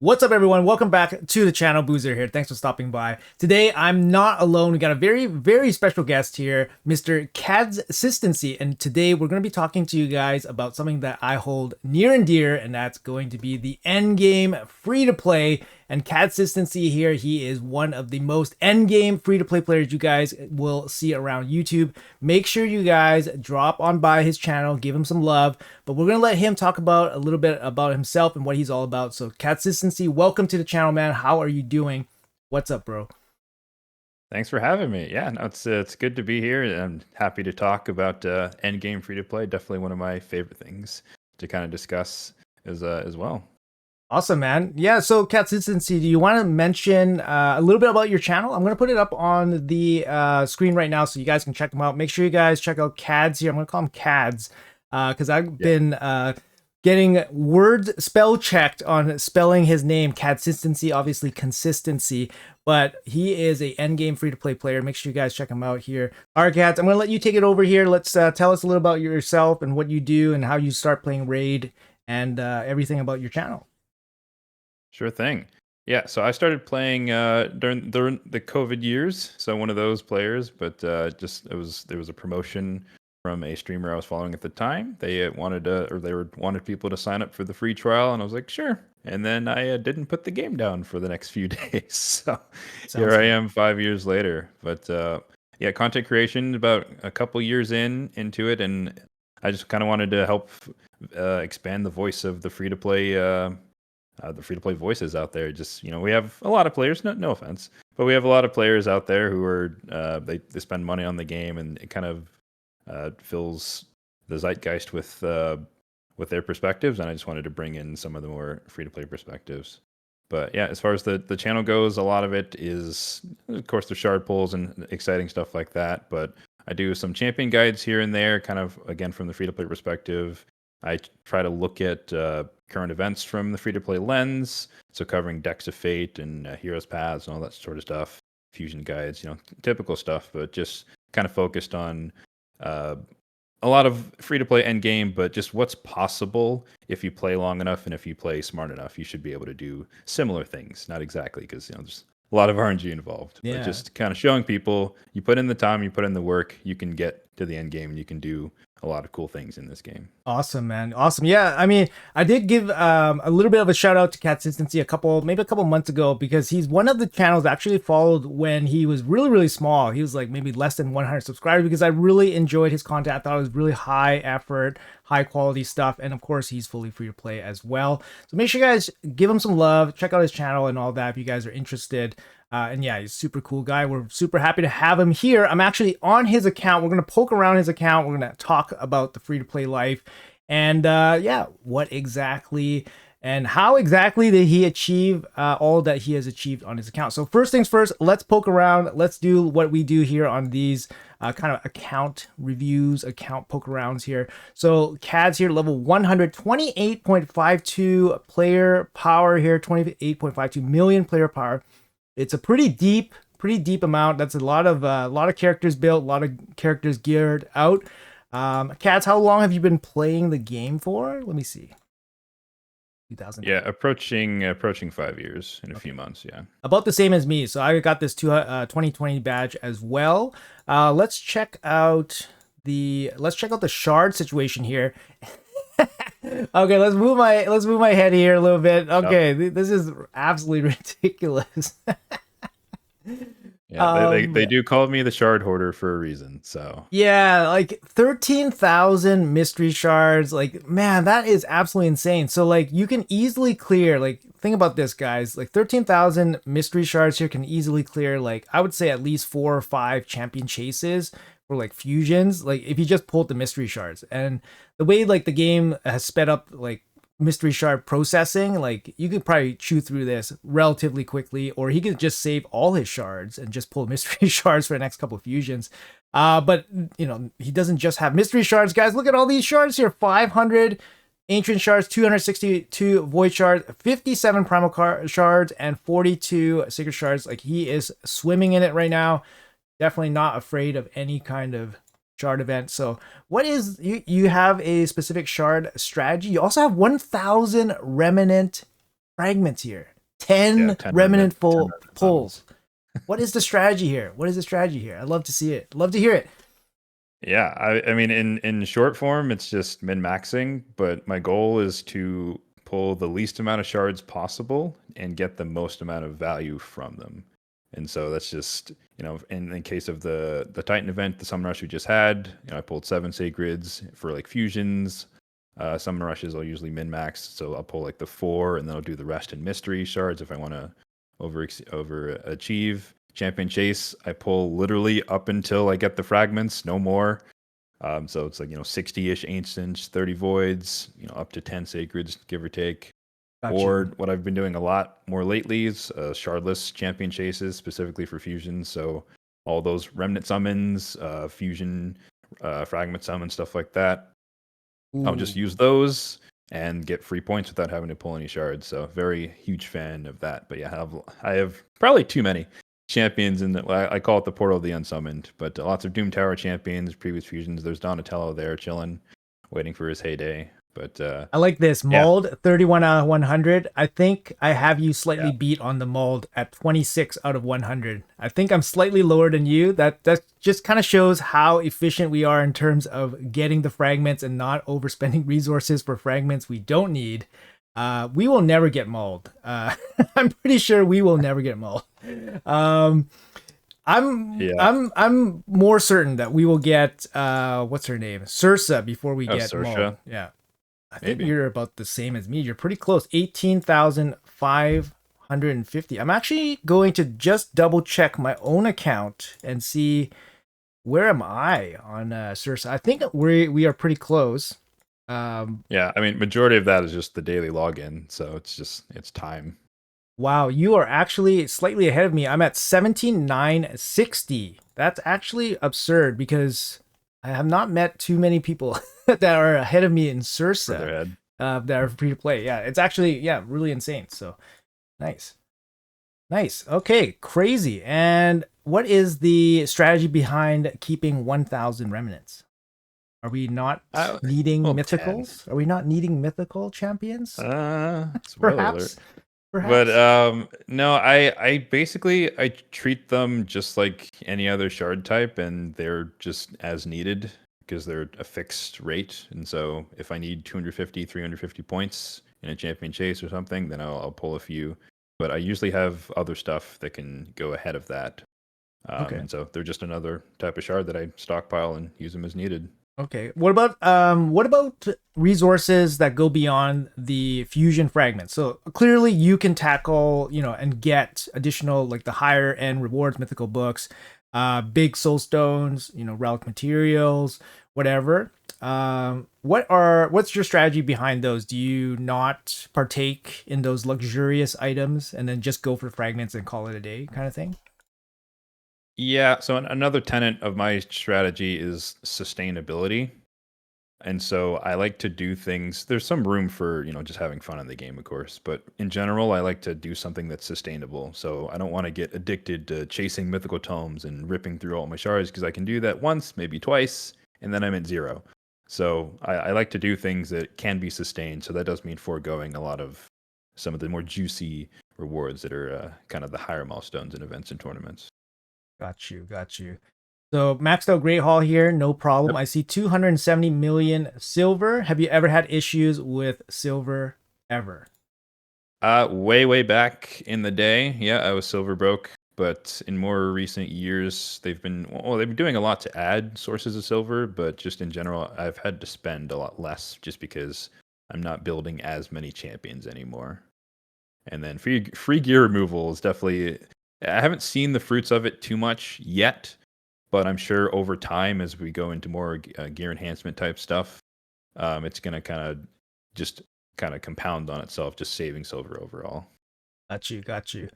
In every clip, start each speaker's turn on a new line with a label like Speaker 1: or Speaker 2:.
Speaker 1: What's up, everyone? Welcome back to the channel. Boozer here. Thanks for stopping by. Today, I'm not alone. We got a very special guest here, Mr. Consistency. And today, we're going to be talking to you guys about something that I hold near and dear, and that's going to be the endgame free-to-play. And Consistency here, he is one of the most endgame free-to-play players you guys will see around YouTube. Make sure you guys drop on by his channel, give him some love. But we're going to let him talk about a little bit about himself and what he's all about. So Consistency, welcome to the channel, man. How are you doing? What's up, bro?
Speaker 2: Thanks for having me. Yeah, no, it's good to be here, and I'm happy to talk about endgame free to play. Definitely one of my favorite things to kind of discuss as well.
Speaker 1: Awesome, man. Yeah, so Consistency, do you want to mention a little bit about your channel? I'm going to put it up on the screen right now so you guys can check them out. Make sure you guys check out Cads here. I'm going to call him Cads because I've been getting words spell checked on spelling his name. Consistency, obviously consistency, but he is a endgame free-to-play player. Make sure you guys check him out here. All right, Cads, I'm going to let you take it over here. Let's tell us a little about yourself and what you do and how you start playing Raid and everything about your channel.
Speaker 2: Sure thing. Yeah, so I started playing during the COVID years, so one of those players. But there was a promotion from a streamer I was following at the time. They wanted people to sign up for the free trial, and I was like, sure. And then I didn't put the game down for the next few days. So here I am 5 years later. But yeah, content creation about a couple years into it, and I just kind of wanted to help expand the voice of the free-to-play voices out there. Just, we have a lot of players, no offense, but we have a lot of players out there who are they spend money on the game, and it kind of fills the zeitgeist with their perspectives, and I just wanted to bring in some of the more free-to-play perspectives. But yeah, as far as the channel goes, a lot of it is, of course, the shard pulls and exciting stuff like that, but I do some champion guides here and there, kind of, again, from the free-to-play perspective. I try to look at current events from the free-to-play lens, so covering decks of fate and heroes paths and all that sort of stuff, fusion guides, typical stuff, but just kind of focused on a lot of free-to-play endgame, but just what's possible if you play long enough and if you play smart enough. You should be able to do similar things, not exactly, because there's a lot of RNG involved, but just kind of showing people, you put in the time, you put in the work, you can get to the end game, and you can do a lot of cool things in this game.
Speaker 1: Awesome, man. Awesome. Yeah, I mean, I did give a little bit of a shout out to Consistency maybe a couple months ago, because he's one of the channels I actually followed when he was really small. He was like maybe less than 100 subscribers, because I really enjoyed his content. I thought it was really high effort, high quality stuff, and of course he's fully free to play as well. So make sure you guys give him some love, check out his channel and all that if you guys are interested. And yeah, he's a super cool guy. We're super happy to have him here. I'm actually on his account. We're going to poke around his account. We're going to talk about the free-to-play life. And yeah, what exactly and how exactly did he achieve all that he has achieved on his account. So first things first, let's poke around. Let's do what we do here on these kind of account reviews, account poke arounds here. So Cads here, level 100, 28.52 player power here, 28.52 million player power. It's a pretty deep amount. That's a lot of characters built, a lot of characters geared out. Cats, how long have you been playing the game for? Let me see. 2000.
Speaker 2: Yeah, approaching 5 years in a few months. Yeah,
Speaker 1: about the same as me. So I got this 2020 badge as well. Let's check out the shard situation here. Okay, let's move my head here a little bit. Okay, This is absolutely ridiculous.
Speaker 2: Yeah, they do call me the shard hoarder for a reason. So
Speaker 1: yeah, like 13,000 mystery shards. Like, man, that is absolutely insane. So like you can easily clear, like, think about this, guys. Like 13,000 mystery shards here can easily clear, like, I would say at least 4 or 5 champion chases or like fusions, like if you just pulled the mystery shards. And the way like the game has sped up like mystery shard processing, like you could probably chew through this relatively quickly, or he could just save all his shards and just pull mystery shards for the next couple of fusions. But he doesn't just have mystery shards, guys. Look at all these shards here. 500 ancient shards, 262 void shards, 57 primal shards, and 42 sacred shards. Like, he is swimming in it right now. Definitely not afraid of any kind of shard event. So what is, you have a specific shard strategy. You also have 1,000 remnant fragments here.
Speaker 2: Yeah,
Speaker 1: 10
Speaker 2: 10
Speaker 1: remnant
Speaker 2: ten
Speaker 1: full
Speaker 2: remnant
Speaker 1: pulls.
Speaker 2: summons.
Speaker 1: What is the strategy here? What is the strategy here? I'd love to see it. Love to hear it.
Speaker 2: Yeah, I mean, in short form, it's just min maxing, but my goal is to pull the least amount of shards possible and get the most amount of value from them. And so that's just, in case of the Titan event, the summon rush we just had, I pulled 7 sacreds for like fusions. Summon rushes I'll usually min max, so I'll pull like the 4, and then I'll do the rest in mystery shards if I want to overachieve. Champion chase, I pull literally up until I get the fragments, no more. So it's like 60-ish ancients, 30 voids, up to 10 sacreds, give or take.
Speaker 1: Got
Speaker 2: Or
Speaker 1: you.
Speaker 2: what I've been doing a lot more lately is shardless champion chases, specifically for fusion. So all those remnant summons, fusion, fragment summons, stuff like that. I'll just
Speaker 1: Ooh.
Speaker 2: use those and get free points without having to pull any shards. So very huge fan of that. But yeah, I have probably too many champions in the, I call it the portal of the unsummoned, but lots of Doom Tower champions, previous fusions. There's Donatello there chilling, waiting for his heyday. But
Speaker 1: I like this
Speaker 2: yeah,
Speaker 1: mold 31 out of 100. I think I have you slightly
Speaker 2: yeah,
Speaker 1: beat on the mold at 26 out of 100. I think I'm slightly lower than you. That just kind of shows how efficient we are in terms of getting the fragments and not overspending resources for fragments we don't need. We will never get mold. I'm pretty sure we will never get mold. Um,
Speaker 2: yeah.
Speaker 1: I'm more certain that we will get what's her name, Sursa, before we
Speaker 2: Oh,
Speaker 1: get mold.
Speaker 2: Sersha,
Speaker 1: Yeah. I think
Speaker 2: maybe.
Speaker 1: you're about the same as me. You're pretty close. 18,550. I'm actually going to just double check my own account and see where am I on Sursa. I think we are pretty close. Um,
Speaker 2: Yeah, I mean, majority of that is just the daily login, so it's time.
Speaker 1: wow, you are actually slightly ahead of me. I'm at 17,960. That's actually absurd because I have not met too many people that are ahead of me in
Speaker 2: Further
Speaker 1: Sursa
Speaker 2: ahead.
Speaker 1: that are free to play. Yeah, it's actually really insane. So nice. Nice. Okay, crazy. And what is the strategy behind keeping 1,000 remnants? Are we not needing
Speaker 2: Well, 10.
Speaker 1: mythicals? Are we not needing mythical champions?
Speaker 2: Spoiler alert.
Speaker 1: Perhaps.
Speaker 2: But
Speaker 1: Perhaps.
Speaker 2: no, I basically I treat them just like any other shard type, and they're just as needed because they're a fixed rate. And so if I need 250, 350 points in a champion chase or something, then I'll pull a few. But I usually have other stuff that can go ahead of that.
Speaker 1: Okay.
Speaker 2: And so they're just another type of shard that I stockpile and use them as needed.
Speaker 1: Okay. What about resources that go beyond the fusion fragments? So clearly you can tackle, and get additional like the higher end rewards, mythical books, big soul stones, relic materials, whatever. What's your strategy behind those? Do you not partake in those luxurious items and then just go for fragments and call it a day kind of thing?
Speaker 2: Yeah, so another tenet of my strategy is sustainability. And so I like to do things. There's some room for, just having fun in the game, of course, but in general, I like to do something that's sustainable. So I don't want to get addicted to chasing mythical tomes and ripping through all my shards because I can do that once, maybe twice, and then I'm at zero. So I like to do things that can be sustained. So that does mean foregoing a lot of some of the more juicy rewards that are kind of the higher milestones in events and tournaments.
Speaker 1: Got you. Got you. So maxed out Great Hall here, no problem.
Speaker 2: Yep.
Speaker 1: I see 270 million silver. Have you ever had issues with silver ever?
Speaker 2: Way back in the day, yeah, I was silver broke, but in more recent years, they've been doing a lot to add sources of silver, but just in general, I've had to spend a lot less just because I'm not building as many champions anymore. And then free gear removal is definitely, I haven't seen the fruits of it too much yet, but I'm sure over time as we go into more gear enhancement type stuff, it's gonna just kind of compound on itself, just saving silver overall.
Speaker 1: Got you. Got you.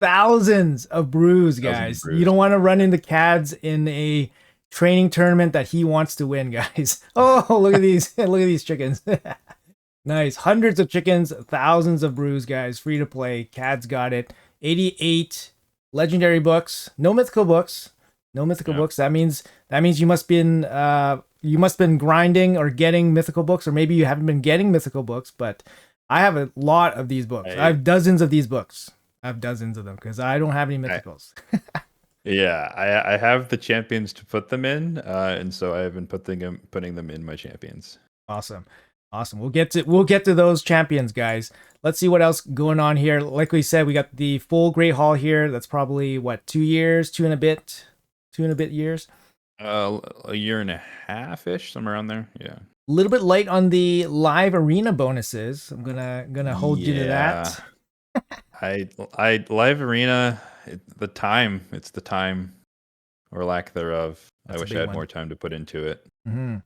Speaker 1: Thousands of brews,
Speaker 2: Thousands of
Speaker 1: guys. You
Speaker 2: brews.
Speaker 1: don't want to run into Cads in a training tournament that he wants to win, guys. Oh, look at these. Look at these chickens. Nice. Hundreds of chickens, thousands of brews, guys. Free to play. Cad's got it. 88 legendary books. No mythical books. No mythical
Speaker 2: Yeah.
Speaker 1: books. That means you must been grinding or getting mythical books, or maybe you haven't been getting mythical books, but I have a lot of these books. I
Speaker 2: I,
Speaker 1: have dozens of these books. I have dozens of them because I don't have any
Speaker 2: I
Speaker 1: mythicals.
Speaker 2: yeah, I have the champions to put them in, and so I have been putting them in my champions.
Speaker 1: Awesome. Awesome. We'll get to those champions, guys. Let's see what else going on here. Like we said, we got the full Great Hall here. That's probably what, 2 years, two and a bit years.
Speaker 2: A year and a half ish, somewhere around there. Yeah.
Speaker 1: A little bit light on the live arena bonuses. I'm gonna hold you to
Speaker 2: Yeah.
Speaker 1: that.
Speaker 2: I live arena. It's the time or lack thereof. I
Speaker 1: That's a
Speaker 2: wish I
Speaker 1: big
Speaker 2: had
Speaker 1: one.
Speaker 2: more time to put into it.
Speaker 1: Hmm.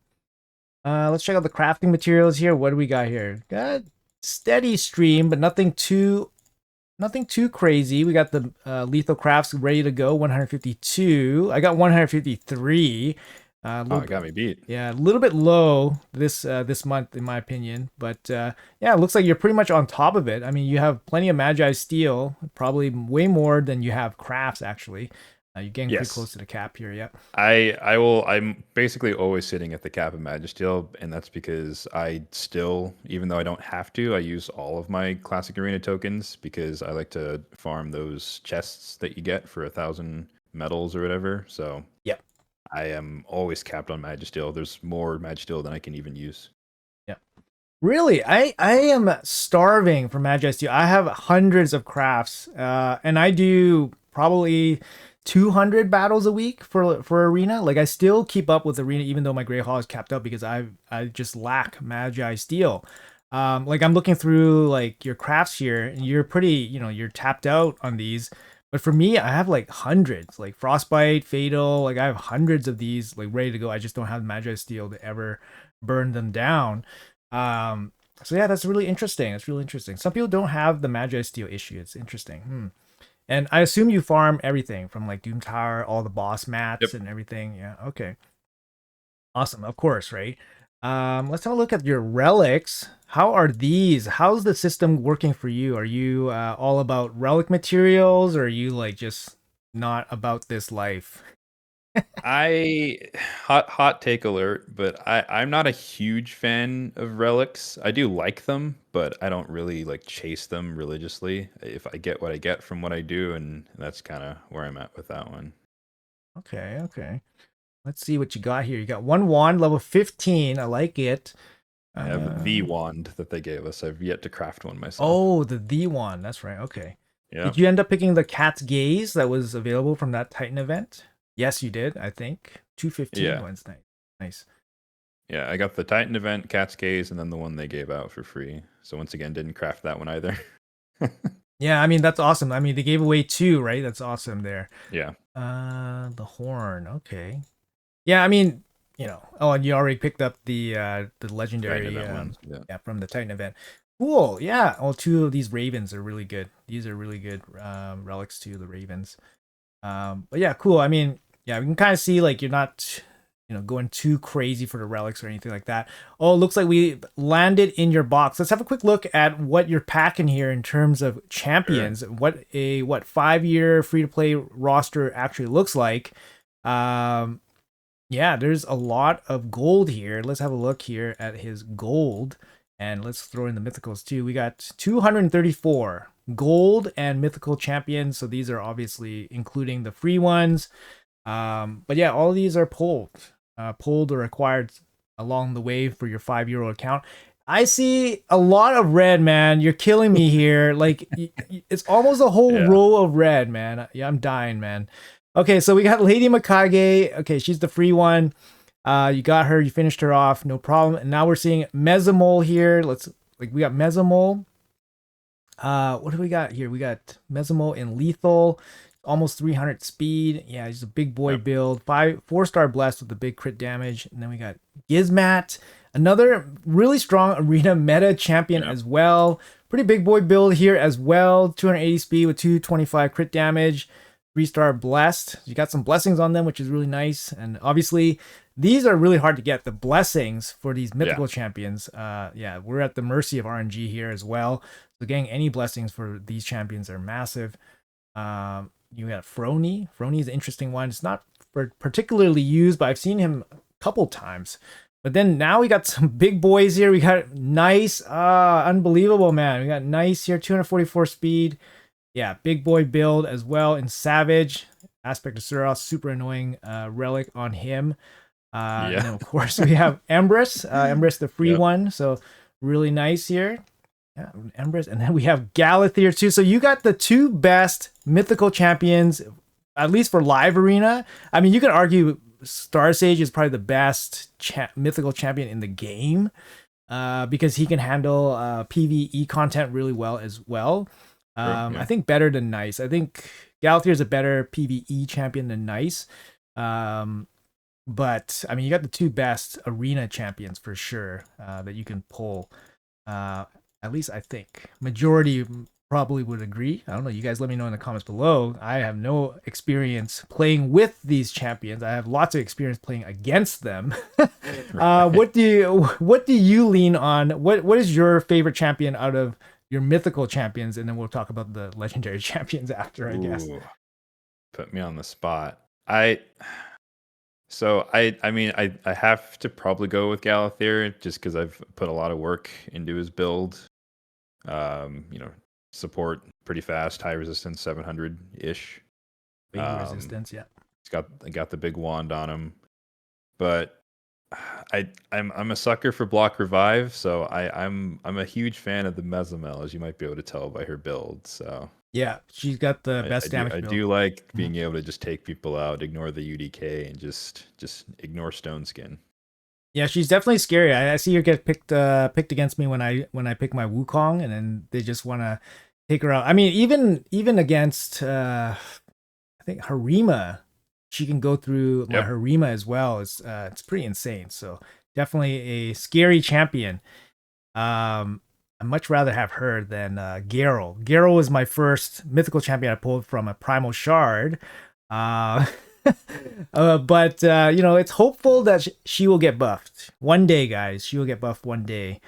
Speaker 1: Let's check out the crafting materials here. What do we got here? Got steady stream, but nothing too crazy. We got the lethal crafts ready to go. 152. I got 153. A
Speaker 2: Oh,
Speaker 1: little
Speaker 2: it got
Speaker 1: bit,
Speaker 2: me beat.
Speaker 1: yeah, a little bit low this month, in my opinion. But yeah, it looks like you're pretty much on top of it. I mean, you have plenty of Magi steel, probably way more than you have crafts actually. You're getting pretty close
Speaker 2: Yes.
Speaker 1: to the cap here. Yeah.
Speaker 2: I'm basically always sitting at the cap of Magisteel, and that's because I still, even though I don't have to, I use all of my classic arena tokens because I like to farm those chests that you get for 1,000 medals or whatever. So
Speaker 1: Yep.
Speaker 2: I am always capped on Magisteel. There's more Magisteel than I can even use.
Speaker 1: Yep. Really, I am starving for Magi Steel. I have hundreds of crafts, and I do probably 200 battles a week for arena. Like I still keep up with arena, even though my Grey Hall is capped out because I just lack Magi Steel. Like I'm looking through like your crafts here, and you're pretty, you're tapped out on these. But for me, I have like hundreds, like Frostbite, Fatal. Like I have hundreds of these like ready to go. I just don't have Magi Steel to ever burn them down. So yeah, that's really interesting. It's really interesting. Some people don't have the Magi Steel issue. It's interesting. And I assume you farm everything from like Doom Tower, all the boss
Speaker 2: Yep.
Speaker 1: mats and everything. Yeah, okay. Awesome. Of course, right? Let's have a look at your relics. How are these? How's the system working for you? Are you all about relic materials, or are you like just not about this life?
Speaker 2: I hot take alert, but I'm not a huge fan of relics. I do like them, but I don't really like chase them religiously. If I get what I get from what I do, and that's kind of where I'm at with that one.
Speaker 1: Okay, okay. Let's see what you got here. You got one wand, level 15. I like it.
Speaker 2: I have the
Speaker 1: Uh,
Speaker 2: wand that they gave us. I've yet to craft one myself.
Speaker 1: oh, the wand. That's right. Okay.
Speaker 2: Yeah.
Speaker 1: Did you end up picking the Cat's Gaze that was available from that Titan event? Yes, you did, I think. 215
Speaker 2: Yeah.
Speaker 1: Wednesday. Nice.
Speaker 2: Yeah, I got the Titan event, Cat's Gaze, and then the one they gave out for free. So once again, didn't craft that one either.
Speaker 1: Yeah, I mean that's awesome. I mean they gave away two, right? That's awesome there.
Speaker 2: Yeah.
Speaker 1: The horn. Okay. Yeah, I mean, oh, and you already picked up the
Speaker 2: Titan
Speaker 1: legendary
Speaker 2: event ones. Yeah.
Speaker 1: yeah, from the Titan event. Cool. Yeah. Oh, two of these ravens are really good. These are really good relics too, the ravens. But yeah, cool. I mean, yeah, we can kind of see like you're not, going too crazy for the relics or anything like that. Oh, it looks like we landed in your box. Let's have a quick look at what you're packing here in terms of
Speaker 2: Sure.
Speaker 1: champions. What 5-year free to play roster actually looks like. Um, yeah, there's a lot of gold here. Let's have a look here at his gold. And let's throw in the mythicals too. We got 234 gold and mythical champions. So these are obviously including the free ones. But yeah, all of these are pulled or acquired along the way for your 5-year account. I see a lot of red, man. You're killing me here. Like it's almost a whole
Speaker 2: Yeah.
Speaker 1: row of red, man. Yeah, I'm dying, man. Okay, so we got Lady Mikage. Okay, she's the free one. You got her. You finished her off. No problem. And now we're seeing Mesamole here. We got Mesamole. What do we got here? We got Mesamole in lethal, almost 300 speed. Yeah, he's a big boy
Speaker 2: Yep.
Speaker 1: build. 4-star blessed with the big crit damage. And then we got Gizmat, another really strong arena meta champion
Speaker 2: Yep.
Speaker 1: as well. Pretty big boy build here as well. 280 speed with 225 crit damage. 3-star blessed. You got some blessings on them, which is really nice. And obviously, these are really hard to get. The blessings for these mythical champions. Yeah, we're at the mercy of RNG here as well. So getting any blessings for these champions are massive. You got Frony. Frony is an interesting one. It's not particularly used, but I've seen him a couple times. But then now we got some big boys here. We got nice, unbelievable, man. We got nice here, 244 speed. Yeah, big boy build as well in Savage. Aspect of Suros, super annoying relic on him. And then
Speaker 2: Yeah.
Speaker 1: of course we have Empress, Empress the free
Speaker 2: Yep.
Speaker 1: one. So really nice here. Yeah, Empress, and then we have Galathier too. So you got the two best mythical champions, at least for live arena. I mean, you can argue Star Sage is probably the best mythical champion in the game, because he can handle PVE content really well as well.
Speaker 2: Sure, yeah.
Speaker 1: I think better than Nice. I think Galathier is a better PVE champion than Nice. But I mean, you got the two best arena champions for sure that you can pull. At least I think majority probably would agree. I don't know. You guys let me know in the comments below. I have no experience playing with these champions. I have lots of experience playing against them. What do you lean on? What is your favorite champion out of your mythical champions? And then we'll talk about the legendary champions after, I guess.
Speaker 2: Ooh, put me on the spot. I have to probably go with Galathier just because I've put a lot of work into his build. You know, support pretty fast, high resistance, 700 ish.
Speaker 1: Big resistance, yeah.
Speaker 2: I got the big wand on him, but I'm a sucker for block revive, so I'm a huge fan of the Mezamel, as you might be able to tell by her build. So
Speaker 1: yeah, she's got the best damage
Speaker 2: I
Speaker 1: build.
Speaker 2: do like being able to just take people out, ignore the UDK, and just ignore Stone Skin.
Speaker 1: Yeah, she's definitely scary. I see her get picked against me when I pick my Wukong, and then they just want to take her out. I mean, even against I think Harima, she can go through my Harima as well. It's pretty insane. So definitely a scary champion. I'd much rather have her than Garrel. Garrel was my first mythical champion I pulled from a Primal Shard. But you know, it's hopeful that she will get buffed one day, guys. She will get buffed one day.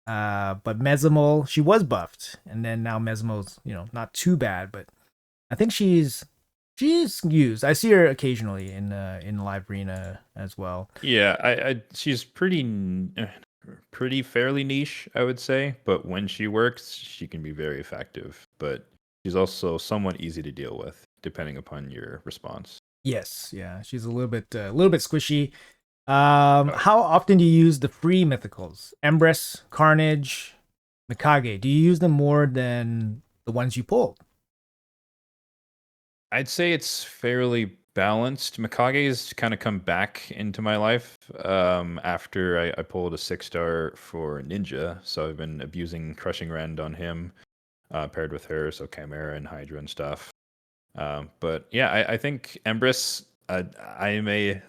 Speaker 1: But Mezamel, she was buffed, and then now Mezamel's, you know, not too bad, but I think she's used. I see her occasionally in live arena as well.
Speaker 2: Yeah, she's pretty fairly niche, I would say, but when she works, she can be very effective. But she's also somewhat easy to deal with, depending upon your response.
Speaker 1: Yes, yeah, she's a little bit squishy. How often do you use the free mythicals? Empress, Carnage, Mikage. Do you use them more than the ones you pulled?
Speaker 2: I'd say it's fairly balanced. Mikage's kind of come back into my life after I pulled a 6-star for Ninja, so I've been abusing Crushing Rend on him, paired with her, so Chimera and Hydra and stuff. But yeah, I think Empress. I am a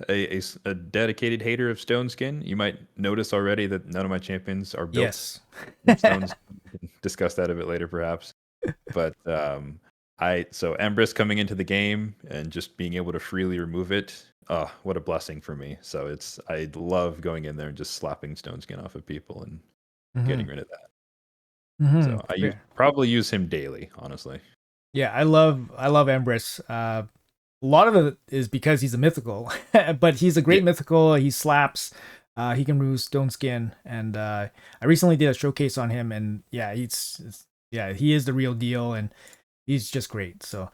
Speaker 2: dedicated hater of Stone Skin. You might notice already that none of my champions are built.
Speaker 1: Yes.
Speaker 2: Stones. Discuss that a bit later, perhaps. But so Empress coming into the game and just being able to freely remove it. Oh, what a blessing for me. So I love going in there and just slapping Stone Skin off of people and getting rid of that. So I probably use him daily, honestly.
Speaker 1: Yeah, I love Empress. A lot of it is because he's a mythical, but he's a great mythical. He slaps. He can remove Stone Skin, and I recently did a showcase on him, and yeah, he is the real deal, and he's just great. So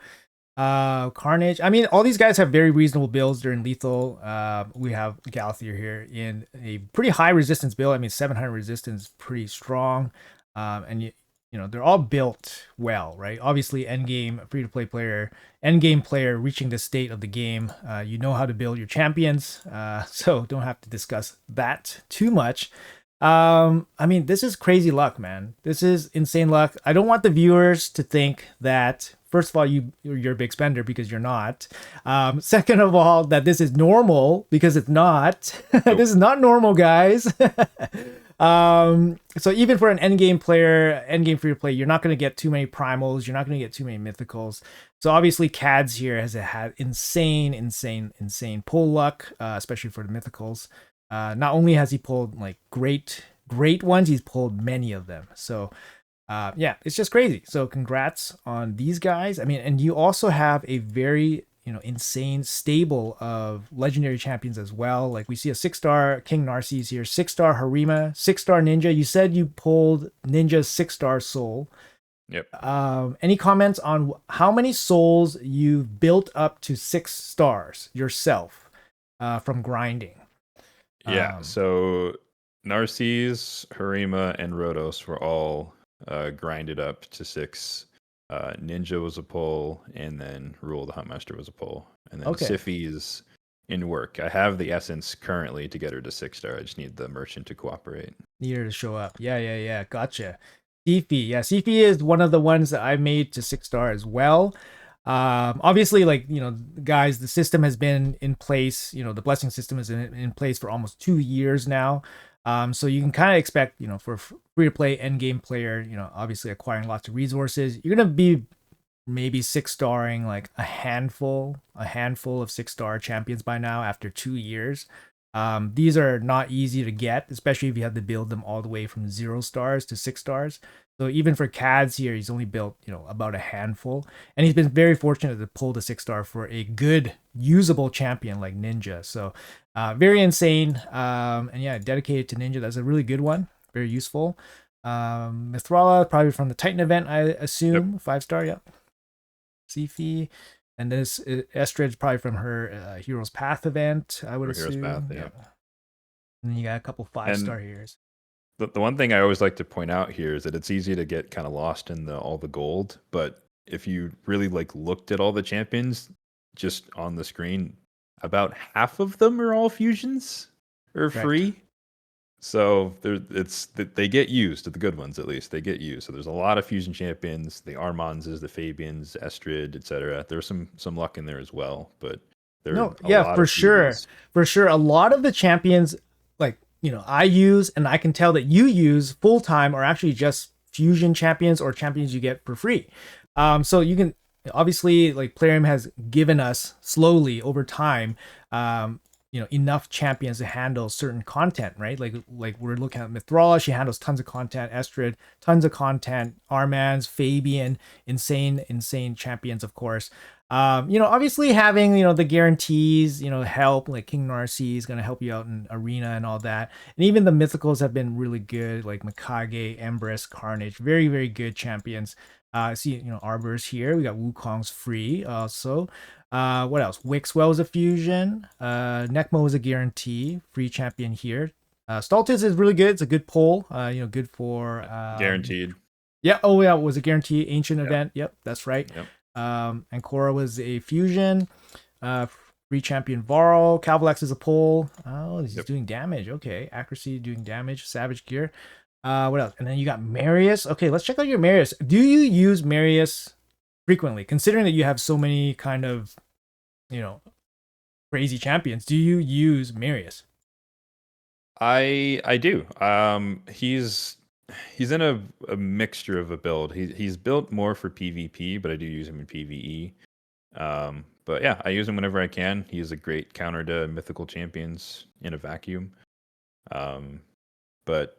Speaker 1: Carnage. I mean, all these guys have very reasonable builds during lethal. We have Galathier here in a pretty high resistance build. I mean, 700 resistance, pretty strong, and you know, they're all built well, right? Obviously, endgame free-to-play player, endgame player reaching the state of the game, you know how to build your champions, so don't have to discuss that too much. I mean, this is crazy luck, man. This is insane luck. I don't want the viewers to think that, first of all, you're a big spender, because you're not. Second of all, that this is normal, because it's not. This is not normal, guys. So even for an endgame player, endgame free to play, you're not going to get too many primals. You're not going to get too many mythicals. So obviously, Cads here has had insane pull luck, especially for the mythicals. Not only has he pulled like great ones, he's pulled many of them. So yeah, it's just crazy. So congrats on these guys. I mean, and you also have a very insane stable of legendary champions as well. Like we see a 6-star King Narcisse here, 6-star Harima, 6-star Ninja. You said you pulled Ninja's 6-star soul.
Speaker 2: Yep.
Speaker 1: Any comments on how many souls you've built up to 6 stars yourself from grinding?
Speaker 2: Yeah. So Narcisse, Harima, and Rhodos were all grinded up to 6. Ninja was a pull, and then Rule the Huntmaster was a pull, and then
Speaker 1: Okay.
Speaker 2: Siffy is in work. I have the essence currently to get her to 6-star. I just need the merchant to cooperate.
Speaker 1: Need her to show up. Yeah. Gotcha. Sifi. Yeah, Sifi is one of the ones that I made to 6-star as well. Obviously, like, guys, the system has been in place. The blessing system is in place for almost 2 years now. So you can kind of expect, for a free to play end game player, obviously acquiring lots of resources, you're going to be maybe 6-starring like a handful of 6-star champions by now after 2 years. These are not easy to get, especially if you have to build them all the way from 0 stars to 6 stars. So even for Cads here, he's only built, about a handful. And he's been very fortunate to pull the 6-star for a good, usable champion like Ninja. So very insane. And yeah, dedicated to Ninja. That's a really good one. Very useful. Mithrala, probably from the Titan event, I assume. Yep. 5-star, yep. Sifi. And this Estridge probably from her Heroes Path event, I would assume.
Speaker 2: Heroes Path, yeah.
Speaker 1: And then you got a couple 5-star heroes.
Speaker 2: The one thing I always like to point out here is that it's easy to get kind of lost in all the gold, but if you really looked at all the champions just on the screen, about half of them are all fusions or free. So they get used, the good ones at least. They get used. So there's a lot of fusion champions, the Armands, the Fabians, Estrid, etc. There's some luck in there as well, but
Speaker 1: for sure. A lot of the champions, I use and I can tell that you use full time, are actually just fusion champions or champions you get for free. So you can obviously, Plarium has given us slowly over time, enough champions to handle certain content, right? Like we're looking at Mithrala, she handles tons of content. Estrid, tons of content. Armands, Fabian, insane champions, of course. Obviously having, the guarantees, help, like King Narcisse is going to help you out in arena and all that. And even the mythicals have been really good, like Mikage, Empress, Carnage, very, very good champions. See, Arbor's here. We got Wukong's free also. What else? Wixwell is a fusion. Necmo is a guarantee. Free champion here. Stultiz is really good. It's a good pull. Good for
Speaker 2: guaranteed.
Speaker 1: Yeah. Oh yeah, it was a guarantee ancient event. Yep, that's right.
Speaker 2: Yep.
Speaker 1: And Korra was a fusion. Free champion Varl. Calvalax is a pull. Oh, he's doing damage. Okay. Accuracy doing damage. Savage gear. What else? And then you got Marius. Okay, let's check out your Marius. Do you use Marius frequently? Considering that you have so many kind of, crazy champions, do you use Marius?
Speaker 2: I do. He's in a mixture of a build. He's built more for PvP, but I do use him in PvE. But yeah, I use him whenever I can. He's a great counter to mythical champions in a vacuum. But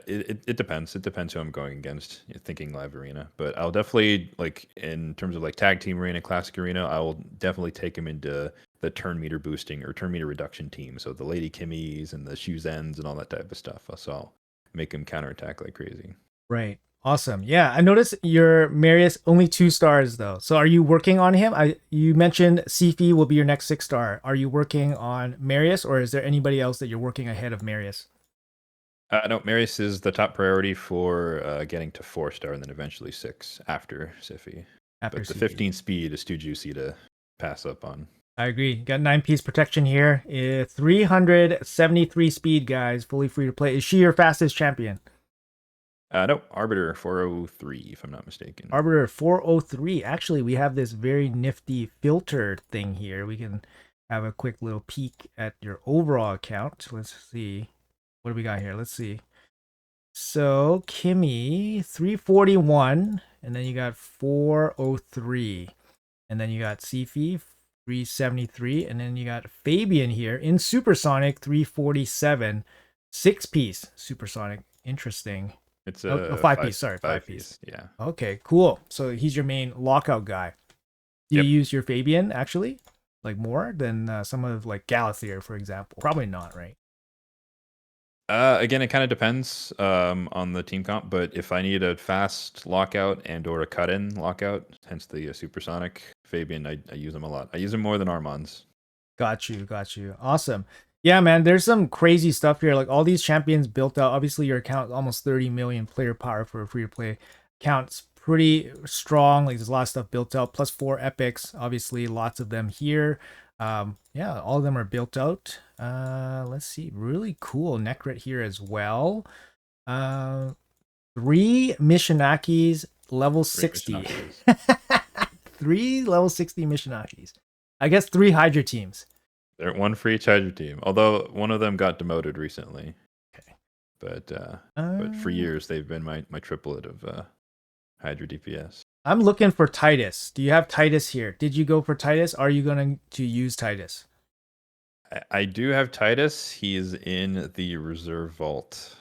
Speaker 2: it depends. It depends who I'm going against. Thinking live arena, but I'll definitely, in terms of tag team arena, classic arena, I will definitely take him into the turn meter boosting or turn meter reduction team. So the Lady Kimmies and the Shuzens and all that type of stuff. So I'll make him counterattack like crazy.
Speaker 1: Right. Awesome. Yeah, I noticed your Marius only 2 stars though. So are you working on him? You mentioned Sifi will be your next 6-star. Are you working on Marius, or is there anybody else that you're working ahead of Marius?
Speaker 2: No, Marius is the top priority for getting to 4-star and then eventually 6 after Sifi. But the 15 speed is too juicy to pass up on.
Speaker 1: I agree. Got 9-piece protection here. 373 speed, guys. Fully free to play. Is she your fastest champion?
Speaker 2: No, Arbiter 403, if I'm not mistaken.
Speaker 1: Arbiter 403. Actually, we have this very nifty filter thing here. We can have a quick little peek at your overall account. Let's see. What do we got here? Let's see. So, Kimmy, 341. And then you got 403. And then you got Sifi, 373. And then you got Fabian here in Supersonic, 347. 6-piece Supersonic. Interesting.
Speaker 2: It's a
Speaker 1: 5-piece. Sorry,
Speaker 2: 5-piece. Yeah.
Speaker 1: Okay, cool. So he's your main lockout guy. Do you
Speaker 2: Yep.
Speaker 1: use your Fabian actually, like more than some of like Galathier, for example? Probably not, right?
Speaker 2: Again, it kind of depends on the team comp, but if I need a fast lockout and or a cut-in lockout, hence the supersonic Fabian, I use them a lot. I use them more than Armands.
Speaker 1: Got you, got you. Awesome. Yeah, man, there's some crazy stuff here. Like all these champions built out. Obviously, your account almost 30 million player power for a free to play account. It's pretty strong. Like there's a lot of stuff built out. Plus 4 epics. Obviously, lots of them here. Yeah, all of them are built out. Let's see. Really cool Necrit here as well. Uh, 3 Missionakis level
Speaker 2: Great
Speaker 1: 60.
Speaker 2: Mishinakis.
Speaker 1: 3 level 60 Missionakis. I guess 3 Hydra teams.
Speaker 2: They're one for each Hydra team. Although one of them got demoted recently.
Speaker 1: Okay.
Speaker 2: But for years they've been my triplet of Hydra DPS.
Speaker 1: I'm looking for Titus. Do you have Titus here? Did you go for Titus? Are you going to use Titus?
Speaker 2: I do have Titus. He is in the reserve vault.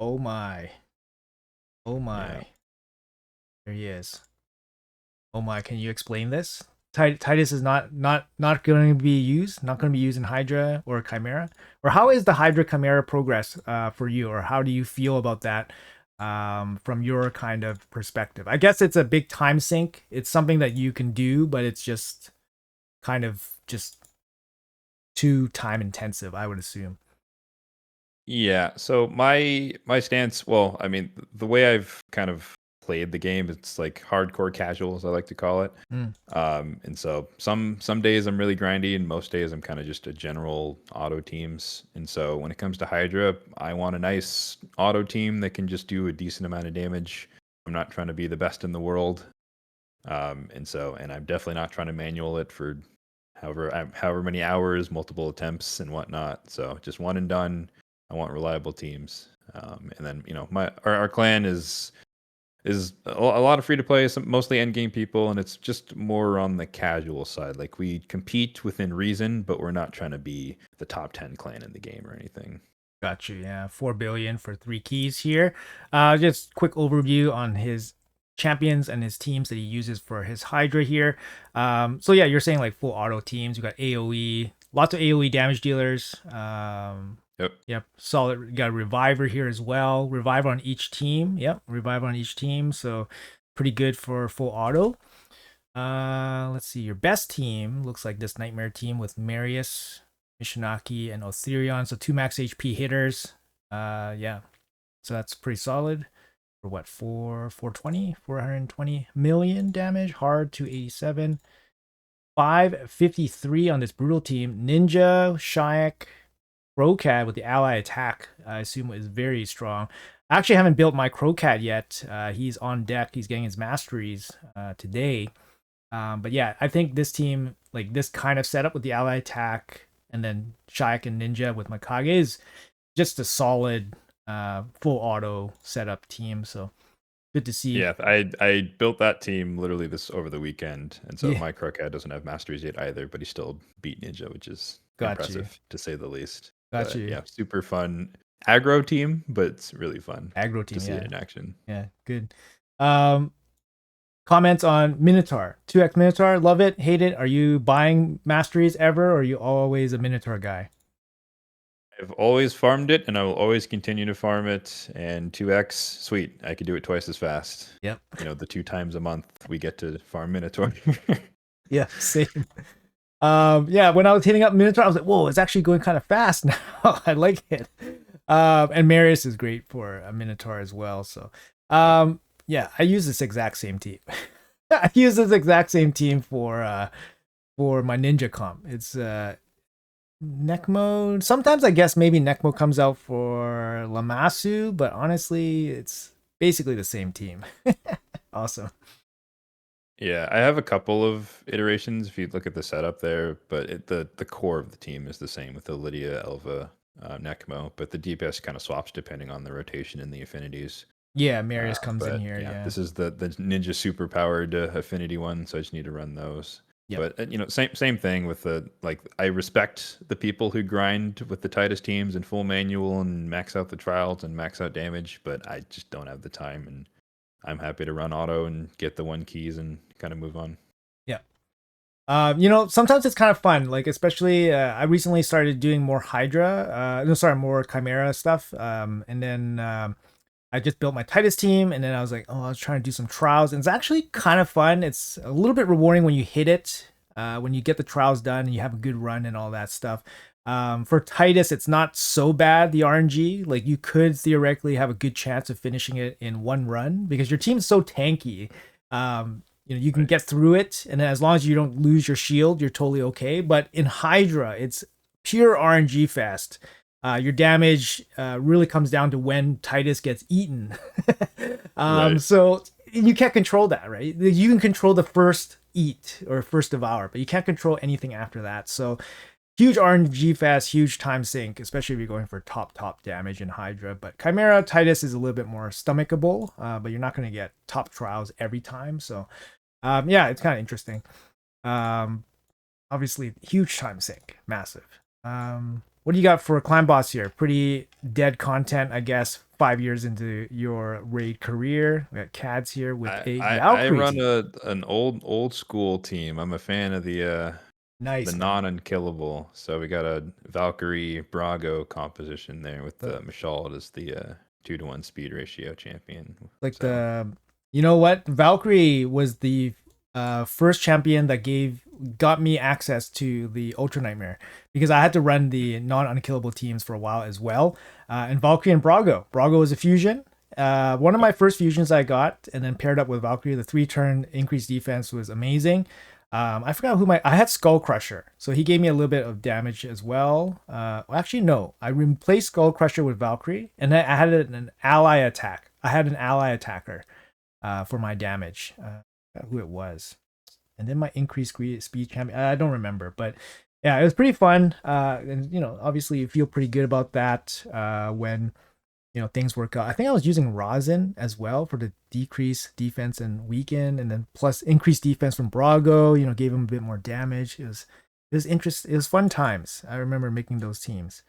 Speaker 1: Oh my. Oh my.
Speaker 2: Yeah.
Speaker 1: There he is. Oh my, can you explain this? Titus is not going to be used, not going to be used in Hydra or Chimera? Or how is the Hydra Chimera progress for you? Or how do you feel about that from your kind of perspective? I guess it's a big time sink. It's something that you can do, but it's just kind of just too time intensive, I would assume.
Speaker 2: Yeah. So my stance, well, I mean, the way I've kind of played the game, it's like hardcore casual, as I like to call it.
Speaker 1: Mm,
Speaker 2: And so some days I'm really grindy, and most days I'm kind of just a general auto teams. And so when it comes to Hydra, I want a nice auto team that can just do a decent amount of damage. I'm not trying to be the best in the world. And I'm definitely not trying to manual it for however many hours, multiple attempts and whatnot. So just one and done. I want reliable teams. And then our clan is a lot of free to play, mostly end game people, and it's just more on the casual side. Like we compete within reason, but we're not trying to be the top 10 clan in the game or anything.
Speaker 1: got you. Yeah, 4 billion for 3 keys here. Just quick overview on his champions and his teams that he uses for his Hydra here. So yeah, you're saying like full auto teams. You got AOE, lots of AOE damage dealers. Yep, solid. You got a reviver here as well. Reviver on each team. Yep, reviver on each team. So pretty good for full auto. Let's see. Your best team looks like this Nightmare team with Marius, Mishinaki, and Otherion. So 2 max HP hitters. Yeah. So that's pretty solid. For what, 420 million damage, hard 287. 553 on this brutal team. Ninja, Shayak, Crocat with the ally attack, I assume is very strong. I actually haven't built my Crocat yet. He's on deck. He's getting his masteries today. But yeah, I think this team, like this kind of setup with the ally attack and then Shayak and Ninja with Mikage is just a solid full auto setup team. So good to see.
Speaker 2: Yeah, I built that team literally this over the weekend, and so
Speaker 1: Yeah.
Speaker 2: my Crocat doesn't have masteries yet either, but he still beat Ninja, which is
Speaker 1: Got
Speaker 2: impressive
Speaker 1: you.
Speaker 2: to say the least.
Speaker 1: Got
Speaker 2: But
Speaker 1: you.
Speaker 2: yeah, super fun aggro team, but it's really fun
Speaker 1: Aggro
Speaker 2: to
Speaker 1: team,
Speaker 2: see it
Speaker 1: yeah.
Speaker 2: in action.
Speaker 1: Yeah, good. Comments on Minotaur. 2x Minotaur, love it, hate it. Are you buying masteries ever, or are you always a Minotaur guy?
Speaker 2: I've always farmed it, and I will always continue to farm it. And 2x, sweet, I could do it twice as fast.
Speaker 1: Yep.
Speaker 2: The 2 times a month we get to farm Minotaur.
Speaker 1: Yeah, same. Yeah, when I was hitting up Minotaur, I was like, whoa, it's actually going kind of fast now. I like it. And Marius is great for a Minotaur as well. So, yeah, I use this exact same team. I use this exact same team for my ninja comp. It's Necmo. Sometimes I guess maybe Necmo comes out for Lamasu, but honestly, it's basically the same team. Awesome.
Speaker 2: Yeah, I have a couple of iterations if you look at the setup there, but the core of the team is the same with the Lydia, Elva, Necmo, but the DPS kind of swaps depending on the rotation and the affinities.
Speaker 1: Yeah, Marius comes in
Speaker 2: But
Speaker 1: here.
Speaker 2: yeah,
Speaker 1: Yeah.
Speaker 2: this is the ninja super powered affinity one, so I just need to run those.
Speaker 1: Yep.
Speaker 2: But same thing with the I respect the people who grind with the Titus teams and full manual and max out the trials and max out damage, but I just don't have the time, and I'm happy to run auto and get the 1 keys and kind of move on.
Speaker 1: Yeah. Sometimes it's kind of fun. Like especially, I recently started doing more Hydra. No, sorry, more Chimera stuff. And then I just built my Titus team, and then I was like, oh, I was trying to do some trials, and it's actually kind of fun. It's a little bit rewarding when you hit it, when you get the trials done and you have a good run and all that stuff. For Titus, it's not so bad, the RNG. Like you could theoretically have a good chance of finishing it in one run because your team's so tanky. You can
Speaker 2: Right.
Speaker 1: get through it, and then as long as you don't lose your shield, you're totally okay. But in Hydra, it's pure RNG fest. Your damage really comes down to when Titus gets eaten.
Speaker 2: Right.
Speaker 1: So you can't control that, right? You can control the first eat or first devour, but you can't control anything after that. So huge RNG fast, huge time sink, especially if you're going for top damage in Hydra. But Chimera Titus is a little bit more stomachable, but you're not going to get top trials every time. So yeah, it's kind of interesting. Um, Obviously, huge time sink, massive. What do you got for Clan Boss here? Pretty dead content, I guess. 5 years into your raid career, we got Cads here with a
Speaker 2: I
Speaker 1: Valkyrie
Speaker 2: run
Speaker 1: team.
Speaker 2: an old school team. I'm a fan of the
Speaker 1: Nice, man.
Speaker 2: non-unkillable. So we got a Valkyrie Brago composition there with
Speaker 1: The
Speaker 2: the Michaud as the 2-to-1 speed ratio champion.
Speaker 1: like
Speaker 2: So
Speaker 1: the you know what, Valkyrie was the first champion that got me access to the Ultra Nightmare because I had to run the non-unkillable teams for a while as well. And Valkyrie and Brago was a fusion. One of my first fusions I got, and then paired up with Valkyrie, the 3-turn increased defense was amazing. I forgot who I had Skull Crusher, so he gave me a little bit of damage as well. Actually, no, I replaced Skull Crusher with Valkyrie, and then I had an ally attack. I had an ally attacker for my damage. Who it was, and then my increased speed champion. I don't remember, but yeah, it was pretty fun. And obviously, you feel pretty good about that when things work out. I think I was using Rosin as well for the decrease defense and weaken, and then plus increased defense from Brago. Gave him a bit more damage. It was interesting. It was fun times. I remember making those teams.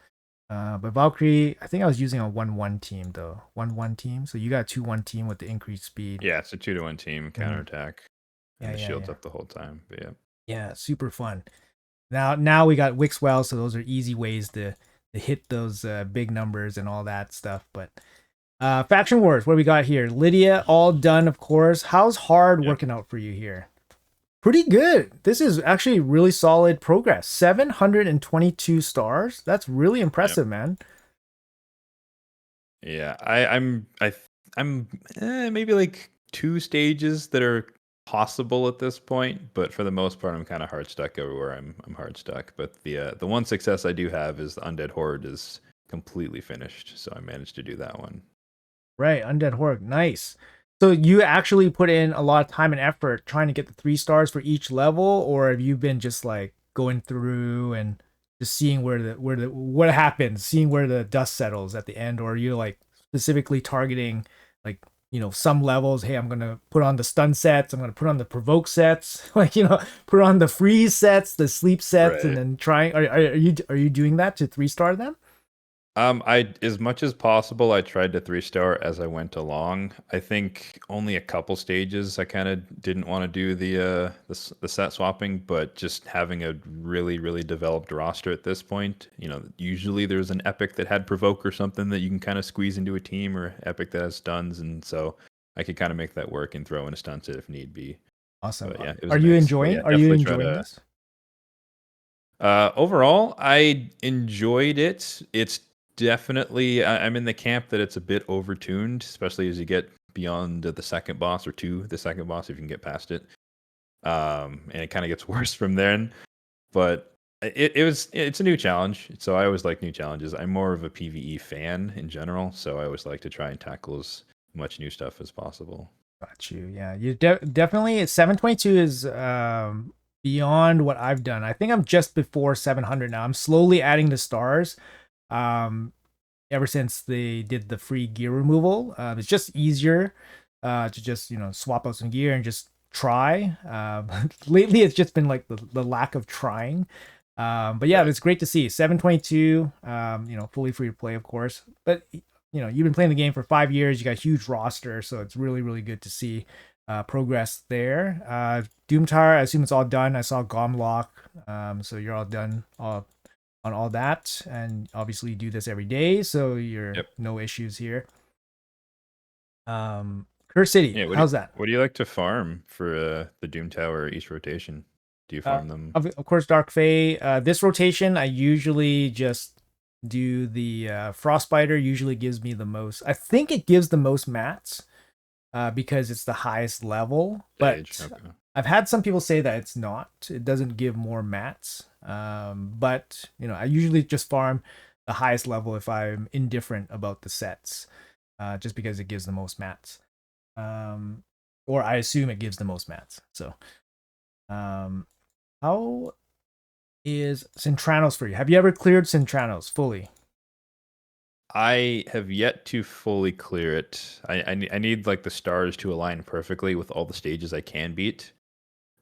Speaker 1: But Valkyrie, I think I was using a 1-1 team though. 1-1 team. So you got a 2-1 team with the increased speed.
Speaker 2: yeah, it's a 2-to-1 team
Speaker 1: Mhm.
Speaker 2: counterattack, and
Speaker 1: Yeah,
Speaker 2: the
Speaker 1: yeah,
Speaker 2: shield's
Speaker 1: yeah.
Speaker 2: up the whole time. But yeah.
Speaker 1: Yeah, super fun. Now we got Wixwell, so those are easy ways to hit those big numbers and all that stuff. But faction wars, what do we got here? Lydia, all done, of course. How's hard
Speaker 2: Yep.
Speaker 1: working out for you here? Pretty good. This is actually really solid progress. 722 stars. That's really
Speaker 2: Yep.
Speaker 1: impressive, man.
Speaker 2: Yeah, I'm maybe like 2 stages that are possible at this point, but for the most part, I'm kind of hard stuck everywhere. I'm hard stuck. But the one success I do have is the Undead Horde is completely finished, so I managed to do that one.
Speaker 1: Right, Undead Horde, nice. So you actually put in a lot of time and effort trying to get the 3 stars for each level, or have you been just like going through and just seeing where the what happens, seeing where the dust settles at the end, or are you like specifically targeting like some levels? Hey, I'm gonna put on the stun sets, I'm gonna put on the provoke sets, like put on the freeze sets, the sleep sets, and
Speaker 2: Right.
Speaker 1: then trying. Are you doing that to 3-star them?
Speaker 2: I as much as possible, I tried to 3-star as I went along. I think only a couple stages I kind of didn't want to do the set swapping, but just having a really developed roster at this point, usually there's an epic that had provoke or something that you can kind of squeeze into a team, or epic that has stuns, and so I could kind of make that work and throw in a stun set if need be.
Speaker 1: Awesome.
Speaker 2: But yeah, it was
Speaker 1: Are
Speaker 2: a
Speaker 1: you
Speaker 2: mix. But
Speaker 1: enjoying?
Speaker 2: yeah,
Speaker 1: Are you
Speaker 2: definitely try
Speaker 1: enjoying
Speaker 2: to.
Speaker 1: this?
Speaker 2: Overall, I enjoyed it. It's definitely, I'm in the camp that it's a bit overtuned, especially as you get beyond the second boss, or to the second boss if you can get past it. And it kind of gets worse from then. But it's a new challenge, so I always like new challenges. I'm more of a PvE fan in general, so I always like to try and tackle as much new stuff as possible.
Speaker 1: Got you. Yeah, you definitely 722 is beyond what I've done. I think I'm just before 700 now. I'm slowly adding the stars. Um, Ever since they did the free gear removal, it's just easier to just swap out some gear and just try. Lately, it's just been like the lack of trying. But yeah,
Speaker 2: Right.
Speaker 1: it's great to see 722. Fully free to play, of course. But you've been playing the game for 5 years. You got a huge roster, so it's really good to see. progress there. Doom Tower, I assume it's all done. I saw Gomlock, so you're all done on all that, and obviously you do this every day, so you're
Speaker 2: Yep.
Speaker 1: no issues here. Curse City,
Speaker 2: Yeah.
Speaker 1: how's that?
Speaker 2: What do you like to farm for the Doom Tower each rotation? Do you
Speaker 1: Uh,
Speaker 2: farm them?
Speaker 1: of course, Dark Fae. This rotation, I usually just do the Frostbiter. Usually gives me the most. I think it gives the most mats because it's the highest level.
Speaker 2: Stage.
Speaker 1: But
Speaker 2: Okay.
Speaker 1: I've had some people say that it's not. It doesn't give more mats. But I usually just farm the highest level if I'm indifferent about the sets, just because it gives the most mats. Or I assume it gives the most mats. So, um, how is Centranos for you? Have you ever cleared Centranos fully?
Speaker 2: I have yet to fully clear it. I need like the stars to align perfectly with all the stages I can beat.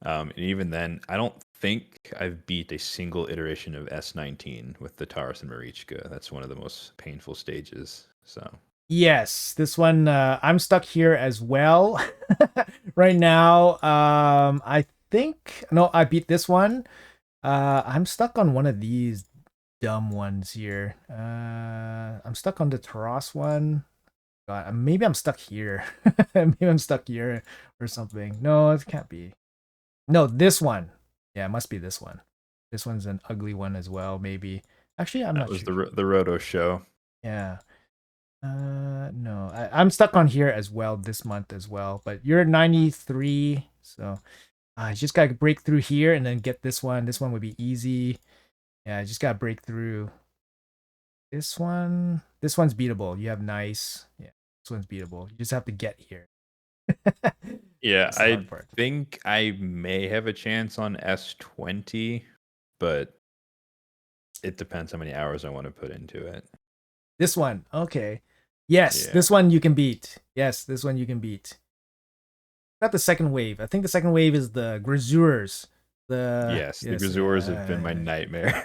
Speaker 2: And even then, I don't think I've beat a single iteration of S19 with the Taurus and Marichka. That's one of the most painful stages. So
Speaker 1: Yes, this one I'm stuck here as well right now. I think no, I beat this one. I'm stuck on one of these dumb ones here. I'm stuck on the Taras one. God, maybe I'm stuck here. Maybe I'm stuck here or something. No, it can't be. No, this one. Yeah, it must be this one. This one's an ugly one as well, maybe. Actually, I'm
Speaker 2: that
Speaker 1: not
Speaker 2: was
Speaker 1: sure.
Speaker 2: the Roto show.
Speaker 1: Yeah. No, I'm stuck on here as well this month as well. But you're at 93, so I just gotta break through here and then get this one. This one would be easy. Yeah, I just gotta break through this one. This one's beatable. You have nice. Yeah, this one's beatable. You just have to get here.
Speaker 2: Yeah,
Speaker 1: That's the hard
Speaker 2: I
Speaker 1: part.
Speaker 2: think I may have a chance on S20, but it depends how many hours I want to put into it.
Speaker 1: This one, okay. Yes,
Speaker 2: Yeah.
Speaker 1: this one you can beat. Yes, this one you can beat. Got the second wave. I think the second wave is the Grazures. The
Speaker 2: Yes, the
Speaker 1: yes,
Speaker 2: Gazors have been my nightmare.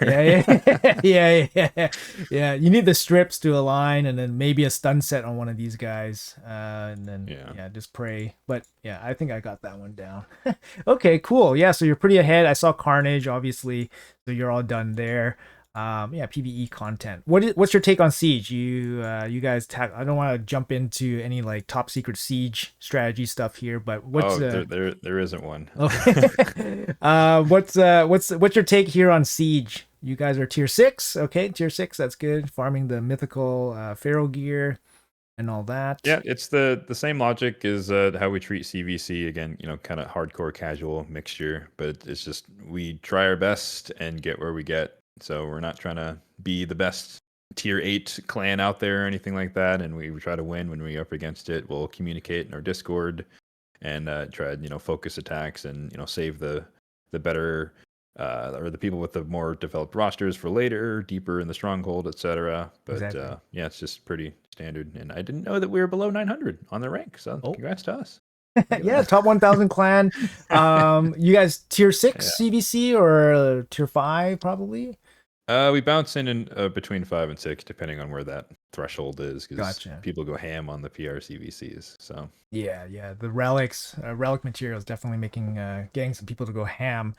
Speaker 1: yeah, yeah. You need the strips to align, and then maybe a stun set on one of these guys, and then
Speaker 2: Yeah.
Speaker 1: yeah, just pray. But yeah, I think I got that one down. Okay, cool. Yeah, so you're pretty ahead. I saw Carnage, obviously, so you're all done there. Yeah, PVE content. What's your take on Siege? You guys, I don't want to jump into any like top secret Siege strategy stuff here, but what's
Speaker 2: Oh, there isn't one.
Speaker 1: okay. What's your take here on Siege? You guys are tier 6. Okay, tier 6, that's good. Farming the mythical feral gear and all that.
Speaker 2: Yeah, it's the same logic as how we treat CVC. Again, kind of hardcore casual mixture, but it's just we try our best and get where we get. So we're not trying to be the best tier 8 clan out there or anything like that, and we try to win when we're up against it. We'll communicate in our Discord and try to focus attacks and save the better or the people with the more developed rosters for later, deeper in the stronghold, etc. But
Speaker 1: Exactly.
Speaker 2: yeah, it's just pretty standard. And I didn't know that we were below 900 on the rank. So
Speaker 1: Oh.
Speaker 2: congrats to us. Look
Speaker 1: Yeah,
Speaker 2: at
Speaker 1: top 1000 clan. You guys tier 6
Speaker 2: that.
Speaker 1: CVC or tier 5 probably?
Speaker 2: We bounce in between 5 and 6, depending on where that threshold is, because
Speaker 1: Gotcha.
Speaker 2: people go ham on the PRCVCs. So
Speaker 1: Yeah. The relic materials definitely making getting some people to go ham.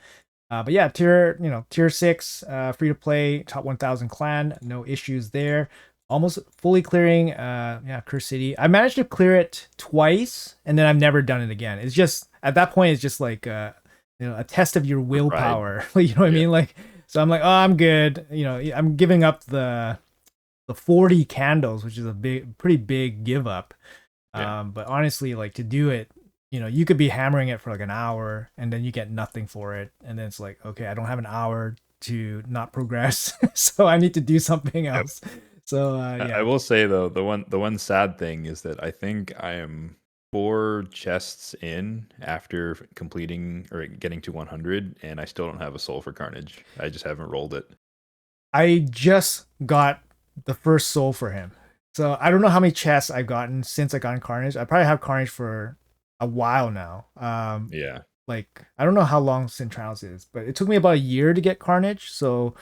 Speaker 1: But yeah, tier 6, free to play, top 1000 clan, no issues there. Almost fully clearing, yeah, Curse City. I managed to clear it twice, and then I've never done it again. It's just at that point, it's just like a test of your
Speaker 2: pride.
Speaker 1: willpower. You know what I
Speaker 2: Yeah.
Speaker 1: mean? Like, so I'm like, oh, I'm good. I'm giving up the 40 candles, which is a pretty big give up.
Speaker 2: Yeah.
Speaker 1: But honestly, like to do it, you could be hammering it for like an hour and then you get nothing for it. And then it's like, okay, I don't have an hour to not progress. So I need to do something
Speaker 2: Yep.
Speaker 1: else. So
Speaker 2: I
Speaker 1: yeah.
Speaker 2: will say though, the one sad thing is that I think I am 4 chests in after completing or getting to 100, and I still don't have a soul for Carnage. I just haven't rolled it.
Speaker 1: I just got the first soul for him. So I don't know how many chests I've gotten since I got in Carnage. I probably have Carnage for a while now.
Speaker 2: Yeah.
Speaker 1: Like I don't know how long Centralis is, but it took me about a year to get Carnage. So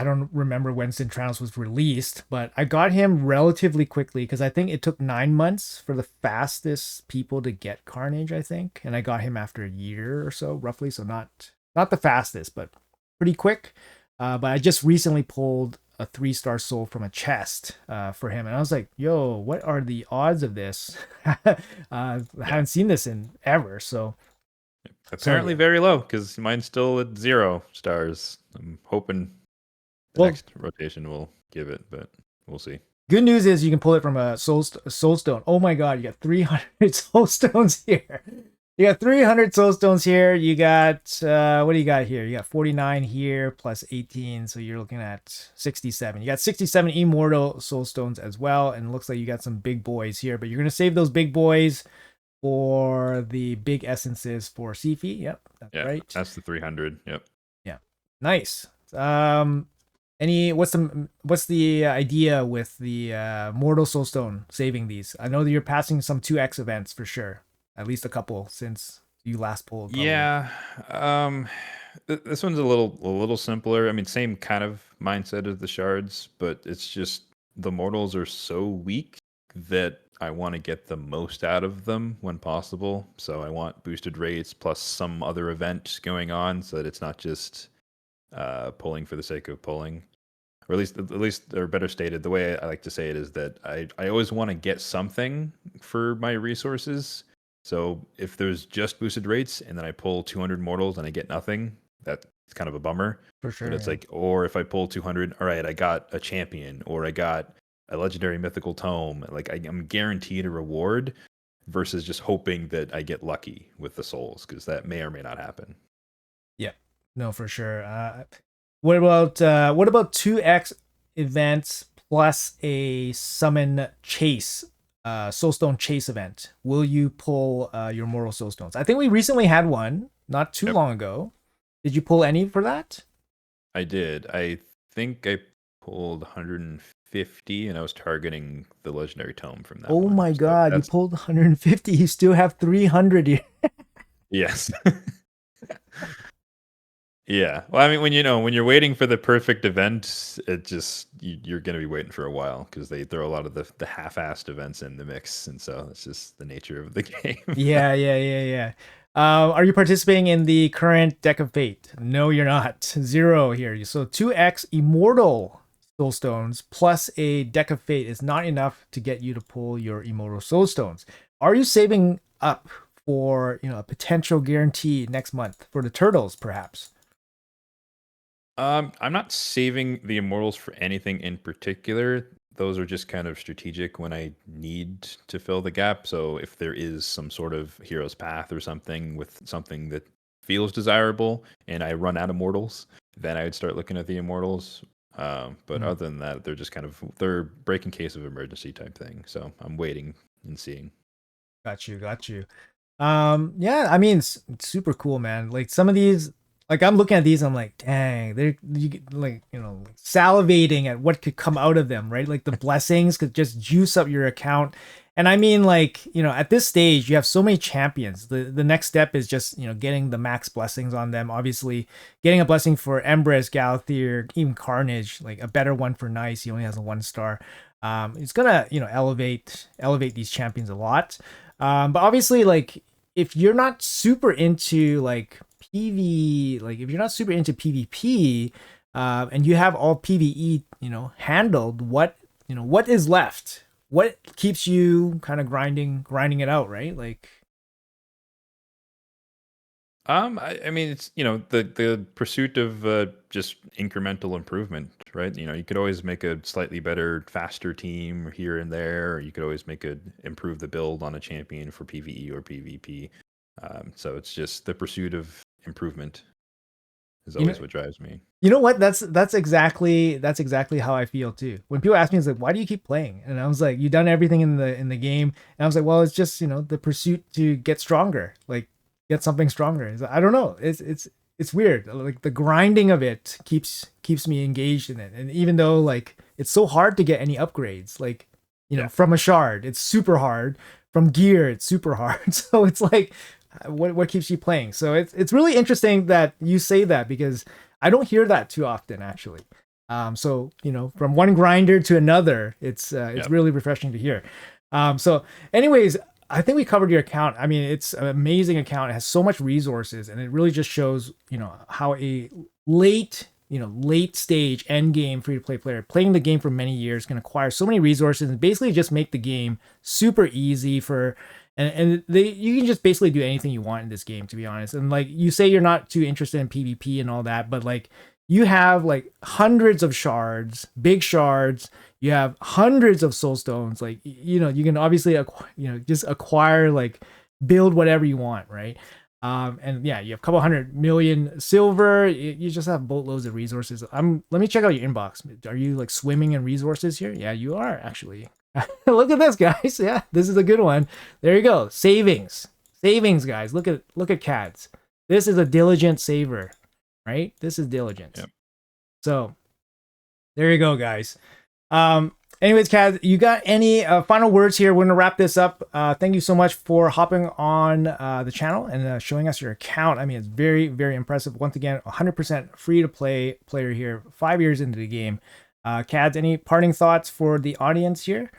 Speaker 1: I don't remember when Centranos was released, but I got him relatively quickly because I think it took 9 months for the fastest people to get Carnage, I think. And I got him after a year or so, roughly. So not the fastest, but pretty quick. But I just recently pulled a 3-star soul from a chest for him. And I was like, yo, what are the odds of this? I haven't seen this in ever. So
Speaker 2: Apparently very low, because mine's still at 0 stars. I'm hoping the next rotation will give it, but we'll see.
Speaker 1: Good news is you can pull it from a soul stone. Oh my god, you got 300 soul stones here. You got 300 soul stones here. You got what do you got here? You got 49 here plus 18, so you're looking at 67. You got 67 immortal soul stones as well, and it looks like you got some big boys here. But you're gonna save those big boys for the big essences for Sifi. Yep, that's right.
Speaker 2: That's the 300. Yep.
Speaker 1: Yeah, nice. What's the idea with the mortal soulstone saving these? I know that you're passing some 2x events for sure, at least a couple since you last pulled. Probably.
Speaker 2: Yeah, this one's a little simpler. I mean, same kind of mindset as the shards, but it's just the mortals are so weak that I want to get the most out of them when possible. So I want boosted rates plus some other event going on, so that it's not just pulling for the sake of pulling. Or at least, or better stated, the way I like to say it is that I always want to get something for my resources. So if there's just boosted rates and then I pull 200 mortals and I get nothing, that's kind of a bummer.
Speaker 1: For sure.
Speaker 2: But it's like, or if I pull 200, all right, I got a champion or I got a legendary mythical tome. Like I'm guaranteed a reward versus just hoping that I get lucky with the souls, because that may or may not happen.
Speaker 1: Yeah, no, for sure. What about 2x events plus a summon chase, soulstone chase event? Will you pull your mortal soulstones? I think we recently had one not too long ago. Did you pull any for that?
Speaker 2: I did. I think I pulled 150, and I was targeting the legendary tome from that.
Speaker 1: Oh my god, you pulled 150. You still have 300 here.
Speaker 2: Yes. Yeah. Well, I mean, when you're waiting for the perfect event, it just you're going to be waiting for a while, because they throw a lot of the half-assed events in the mix, and so it's just the nature of the game.
Speaker 1: Yeah. Are you participating in the current Deck of Fate? No, you're not. 0 here. So 2x immortal soulstones plus a Deck of Fate is not enough to get you to pull your immortal soulstones. Are you saving up for a potential guarantee next month for the turtles, perhaps?
Speaker 2: I'm not saving the immortals for anything in particular. Those are just kind of strategic when I need to fill the gap. So if there is some sort of hero's path or something with something that feels desirable and I run out of mortals, then I would start looking at the immortals. But other than that, they're break in case of emergency type thing. So I'm waiting and seeing.
Speaker 1: Got you. Yeah, I mean, it's super cool, man. Like some of these, like I'm looking at these, I'm like, dang, they're salivating at what could come out of them, right? Like the blessings could just juice up your account. And I mean, like, at this stage, you have so many champions. The next step is just, getting the max blessings on them. Obviously, getting a blessing for Empress, Galathir, even Carnage, like a better one for Nice. He only has a 1-star. It's gonna, elevate these champions a lot. But obviously, like, if you're not super into like PV, like if you're not super into PvP, and you have all PvE, handled, what is left? What keeps you kind of grinding it out, right? Like,
Speaker 2: I mean, it's the pursuit of just incremental improvement, right? You could always make a slightly better, faster team here and there, or you could always improve the build on a champion for PvE or PvP. So it's just the pursuit of improvement is always what drives me.
Speaker 1: You know what? That's exactly how I feel too. When people ask me, it's like, why do you keep playing? And I was like, you've done everything in the game. And I was like, well, it's just the pursuit to get stronger, like get something stronger. I don't know. It's weird. Like the grinding of it keeps me engaged in it. And even though like it's so hard to get any upgrades, like from a shard, it's super hard. From gear, it's super hard. So it's like, what keeps you playing? So it's really interesting that you say that, because I don't hear that too often, actually. So from one grinder to another, it's
Speaker 2: Yep.
Speaker 1: really refreshing to hear. So anyways, I think we covered your account. I mean, it's an amazing account. It has so much resources, and it really just shows how a late stage end game free to play player playing the game for many years can acquire so many resources and basically just make the game super easy for. You can just basically do anything you want in this game, to be honest. And like you say, you're not too interested in PvP and all that, but like you have like hundreds of shards, big shards. You have hundreds of soul stones. Like you can obviously just acquire, like, build whatever you want, right? And yeah, you have a couple 100 million silver. You just have boatloads of resources. Let me check out your inbox. Are you like swimming in resources here? Yeah, you are actually. Look at this, guys. Yeah, this is a good one. There you go. Savings, guys. Look at CADs. This is a diligent saver, right? This is diligence.
Speaker 2: Yep.
Speaker 1: So there you go, guys. Anyways, Kaz, you got any final words here? We're gonna wrap this up. Thank you so much for hopping on the channel and showing us your account. I mean, it's very, very impressive. Once again, 100% free to play player here, 5 years into the game. Kaz, any parting thoughts for the audience here?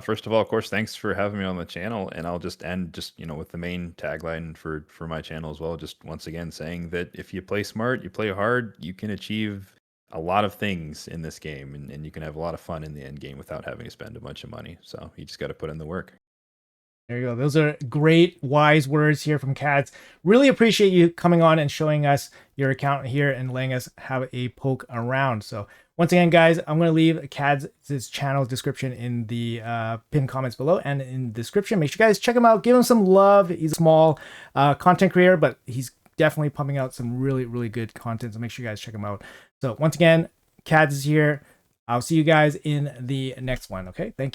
Speaker 2: First of all, of course, thanks for having me on the channel, and I'll just end with the main tagline for my channel as well. Just once again saying that if you play smart, you play hard, you can achieve a lot of things in this game, and you can have a lot of fun in the end game without having to spend a bunch of money. So you just got to put in the work.
Speaker 1: There you go. Those are great, wise words here from Cads. Really appreciate you coming on and showing us your account here and letting us have a poke around. So once again, guys, I'm going to leave Cads' channel description in the pinned comments below and in the description. Make sure you guys check him out. Give him some love. He's a small content creator, but he's definitely pumping out some really, really good content. So make sure you guys check him out. So once again, Cads is here. I'll see you guys in the next one. Okay, thank you.